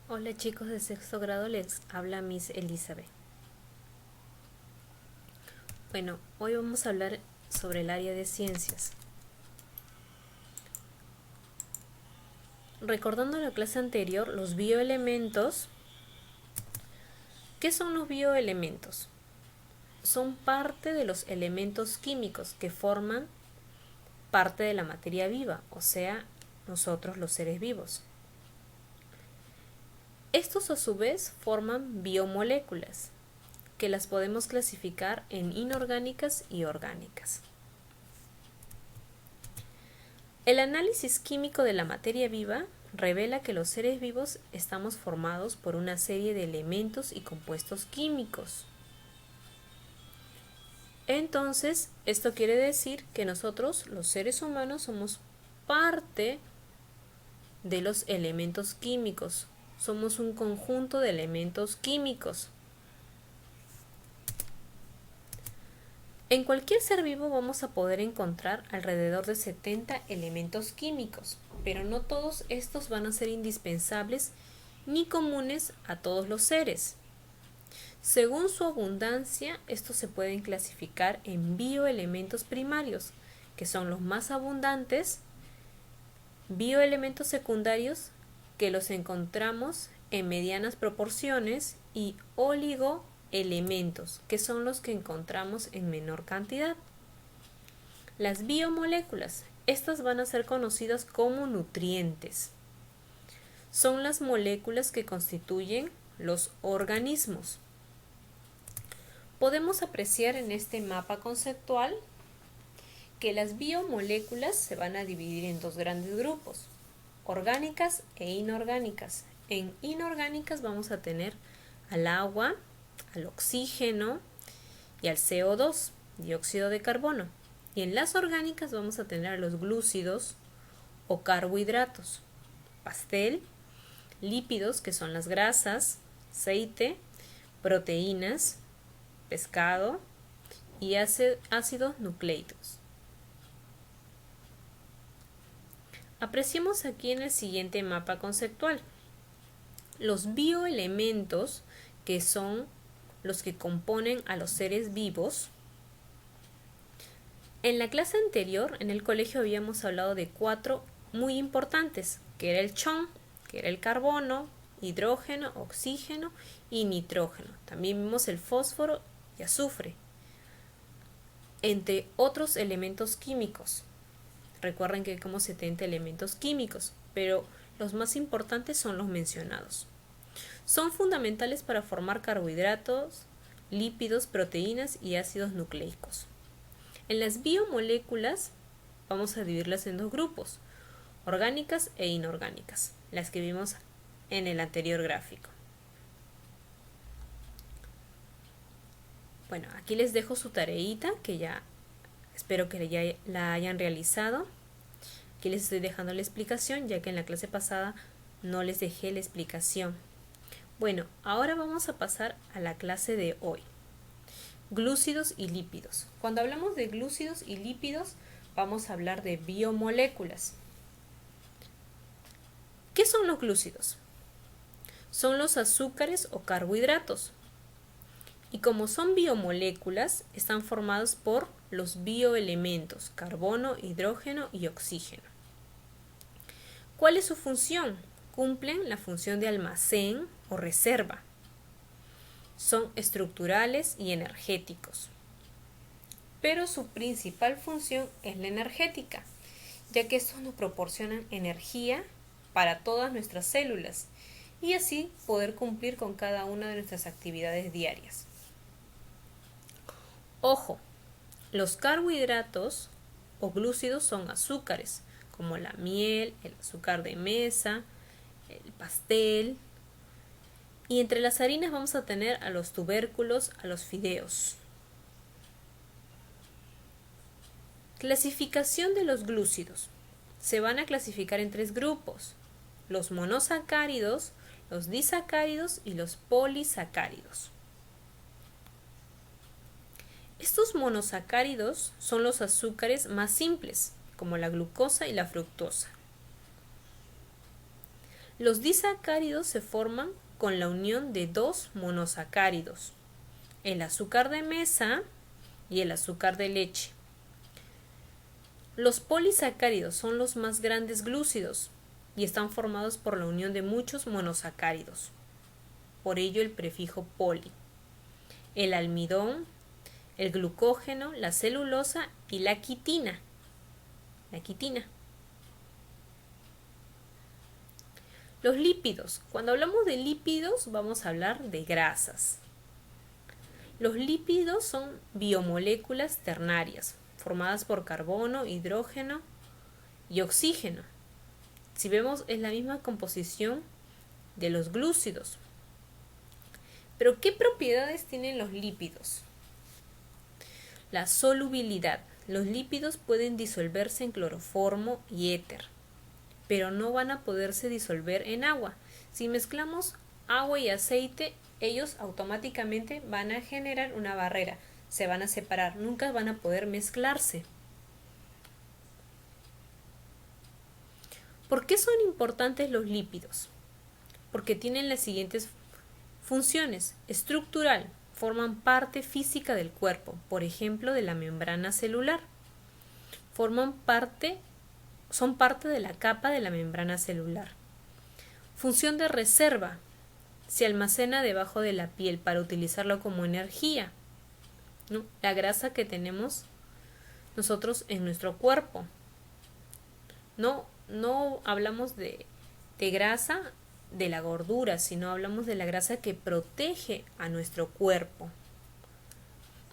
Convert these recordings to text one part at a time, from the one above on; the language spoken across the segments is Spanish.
Hola chicos de sexto grado, les habla Miss Elizabeth. Bueno, hoy vamos a hablar sobre el área de ciencias. Recordando la clase anterior, los bioelementos. ¿Qué son los bioelementos? Son parte de los elementos químicos que forman parte de la materia viva, o sea, nosotros los seres vivos. Estos a su vez forman biomoléculas, que las podemos clasificar en inorgánicas y orgánicas. El análisis químico de la materia viva revela que los seres vivos estamos formados por una serie de elementos y compuestos químicos. Entonces, esto quiere decir que nosotros, los seres humanos, somos parte de los elementos químicos. Somos un conjunto de elementos químicos. En cualquier ser vivo vamos a poder encontrar alrededor de 70 elementos químicos, pero no todos estos van a ser indispensables ni comunes a todos los seres. Según su abundancia, estos se pueden clasificar en bioelementos primarios, que son los más abundantes, bioelementos secundarios, que los encontramos en medianas proporciones, y oligoelementos, que son los que encontramos en menor cantidad. Las biomoléculas, estas van a ser conocidas como nutrientes. Son las moléculas que constituyen los organismos. Podemos apreciar en este mapa conceptual que las biomoléculas se van a dividir en dos grandes grupos, orgánicas e inorgánicas. En inorgánicas vamos a tener al agua, al oxígeno y al CO2, dióxido de carbono. Y en las orgánicas vamos a tener a los glúcidos o carbohidratos, pastel, lípidos, que son las grasas, aceite, proteínas, pescado y ácidos nucleicos. Apreciemos aquí en el siguiente mapa conceptual los bioelementos, que son los que componen a los seres vivos. En la clase anterior, en el colegio, habíamos hablado de 4 muy importantes, que era el chon, que era el carbono, hidrógeno, oxígeno y nitrógeno. También vimos el fósforo y azufre, entre otros elementos químicos. Recuerden que hay como 70 elementos químicos, pero los más importantes son los mencionados. Son fundamentales para formar carbohidratos, lípidos, proteínas y ácidos nucleicos. En las biomoléculas vamos a dividirlas en dos grupos, orgánicas e inorgánicas, las que vimos en el anterior gráfico. Bueno, aquí les dejo su tareita, que ya espero que ya la hayan realizado. Aquí les estoy dejando la explicación, ya que en la clase pasada no les dejé la explicación. Bueno, ahora vamos a pasar a la clase de hoy. Glúcidos y lípidos. Cuando hablamos de glúcidos y lípidos, vamos a hablar de biomoléculas. ¿Qué son los glúcidos? Son los azúcares o carbohidratos. Y como son biomoléculas, están formados por los bioelementos, carbono, hidrógeno y oxígeno. ¿Cuál es su función? Cumplen la función de almacén o reserva. Son estructurales y energéticos. Pero su principal función es la energética, ya que estos nos proporcionan energía para todas nuestras células y así poder cumplir con cada una de nuestras actividades diarias. Ojo, los carbohidratos o glúcidos son azúcares, como la miel, el azúcar de mesa, el pastel. Y entre las harinas vamos a tener a los tubérculos, a los fideos. Clasificación de los glúcidos. Se van a clasificar en 3 grupos: los monosacáridos, los disacáridos y los polisacáridos. Estos monosacáridos son los azúcares más simples, como la glucosa y la fructosa. Los disacáridos se forman con la unión de dos monosacáridos, el azúcar de mesa y el azúcar de leche. Los polisacáridos son los más grandes glúcidos y están formados por la unión de muchos monosacáridos. Por ello el prefijo poli. El almidón, el glucógeno, la celulosa y la quitina. Los lípidos. Cuando hablamos de lípidos vamos a hablar de grasas. Los lípidos son biomoléculas ternarias, formadas por carbono, hidrógeno y oxígeno. Si vemos, es la misma composición de los glúcidos. Pero, ¿qué propiedades tienen los lípidos? La solubilidad. Los lípidos pueden disolverse en cloroformo y éter, pero no van a poderse disolver en agua. Si mezclamos agua y aceite, ellos automáticamente van a generar una barrera, se van a separar, nunca van a poder mezclarse. ¿Por qué son importantes los lípidos? Porque tienen las siguientes funciones. Estructural, forman parte física del cuerpo, por ejemplo, de la membrana celular. Son parte de la capa de la membrana celular. Función de reserva, se almacena debajo de la piel para utilizarlo como energía, ¿no? La grasa que tenemos nosotros en nuestro cuerpo. No hablamos de grasa de la gordura, sino hablamos de la grasa que protege a nuestro cuerpo.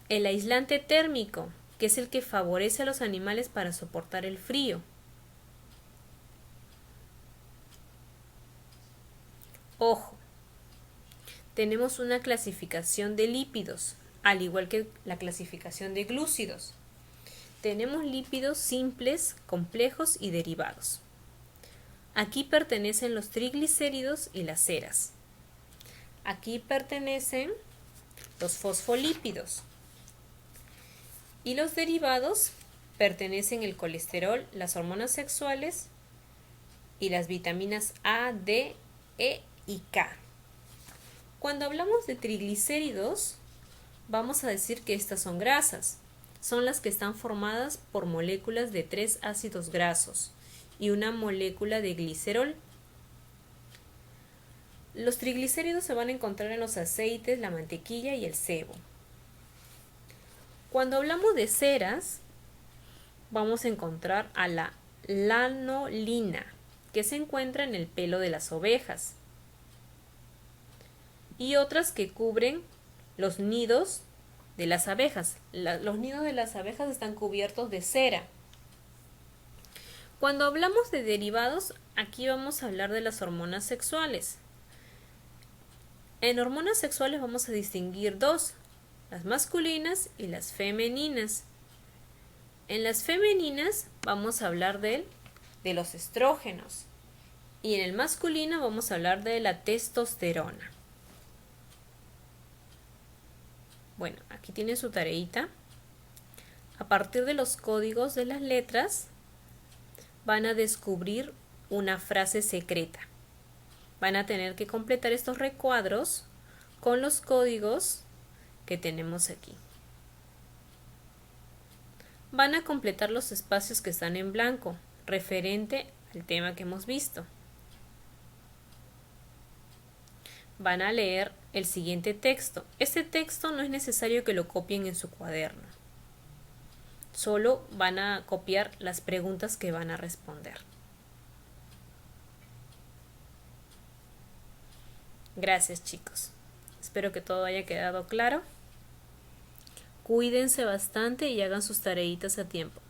El aislante térmico, que es el que favorece a los animales para soportar el frío. Ojo, tenemos una clasificación de lípidos, al igual que la clasificación de glúcidos. Tenemos lípidos simples, complejos y derivados. Aquí pertenecen los triglicéridos y las ceras. Aquí pertenecen los fosfolípidos. Y los derivados pertenecen el colesterol, las hormonas sexuales y las vitaminas A, D, E y K. Cuando hablamos de triglicéridos, vamos a decir que estas son grasas. Son las que están formadas por moléculas de 3 ácidos grasos y una molécula de glicerol. Los triglicéridos se van a encontrar en los aceites, la mantequilla y el sebo. Cuando hablamos de ceras, vamos a encontrar a la lanolina, que se encuentra en el pelo de las ovejas, y otras que cubren los nidos de las abejas. Los nidos de las abejas están cubiertos de cera. Cuando hablamos de derivados, aquí vamos a hablar de las hormonas sexuales. En hormonas sexuales vamos a distinguir dos, las masculinas y las femeninas. En las femeninas vamos a hablar de los estrógenos y en el masculino vamos a hablar de la testosterona. Bueno, aquí tienen su tareita. A partir de los códigos de las letras van a descubrir una frase secreta. Van a tener que completar estos recuadros con los códigos que tenemos aquí. Van a completar los espacios que están en blanco, referente al tema que hemos visto. Van a leer el siguiente texto. Este texto no es necesario que lo copien en su cuaderno. Solo van a copiar las preguntas que van a responder. Gracias, chicos. Espero que todo haya quedado claro. Cuídense bastante y hagan sus tareitas a tiempo.